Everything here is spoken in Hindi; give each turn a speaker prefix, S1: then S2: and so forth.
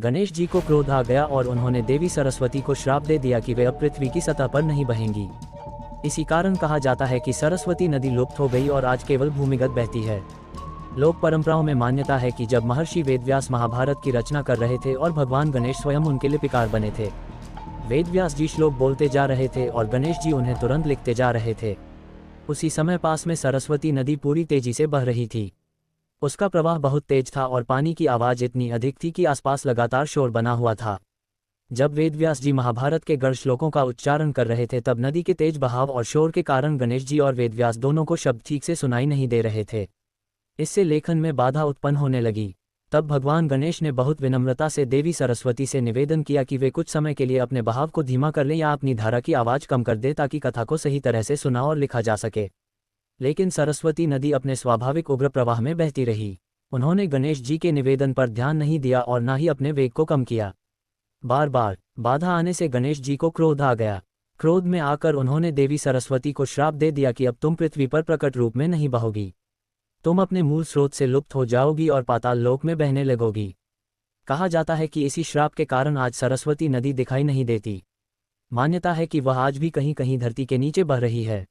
S1: गणेश जी को क्रोध आ गया और उन्होंने देवी सरस्वती को श्राप दे दिया कि वे अब पृथ्वी की सतह पर नहीं बहेंगी। इसी कारण कहा जाता है कि सरस्वती नदी लुप्त हो गई और आज केवल भूमिगत बहती है। लोक परंपराओं में मान्यता है कि जब महर्षि वेदव्यास महाभारत की रचना कर रहे थे और भगवान गणेश स्वयं उनके लिपिकार बने थे, वेदव्यास जी श्लोक बोलते जा रहे थे और गणेश जी उन्हें तुरंत लिखते जा रहे थे। उसी समय पास में सरस्वती नदी पूरी तेजी से बह रही थी। उसका प्रवाह बहुत तेज था और पानी की आवाज इतनी अधिक थी कि आसपास लगातार शोर बना हुआ था। जब वेदव्यास जी महाभारत के गढ़ श्लोकों का उच्चारण कर रहे थे तब नदी के तेज बहाव और शोर के कारण गणेश जी और वेदव्यास दोनों को शब्द ठीक से सुनाई नहीं दे रहे थे। इससे लेखन में बाधा उत्पन्न होने लगी। तब भगवान गणेश ने बहुत विनम्रता से देवी सरस्वती से निवेदन किया कि वे कुछ समय के लिए अपने बहाव को धीमा कर लें या अपनी धारा की आवाज़ कम कर दे ताकि कथा को सही तरह से सुना और लिखा जा सके। लेकिन सरस्वती नदी अपने स्वाभाविक उग्र प्रवाह में बहती रही। उन्होंने गणेश जी के निवेदन पर ध्यान नहीं दिया और न ही अपने वेग को कम किया। बार बार बाधा आने से गणेश जी को क्रोध आ गया। क्रोध में आकर उन्होंने देवी सरस्वती को श्राप दे दिया कि अब तुम पृथ्वी पर प्रकट रूप में नहीं बहोगी। तुम अपने मूल स्रोत से लुप्त हो जाओगी और पाताल लोक में बहने लगोगी। कहा जाता है कि इसी श्राप के कारण आज सरस्वती नदी दिखाई नहीं देती। मान्यता है कि वह आज भी कहीं कहीं धरती के नीचे बह रही है।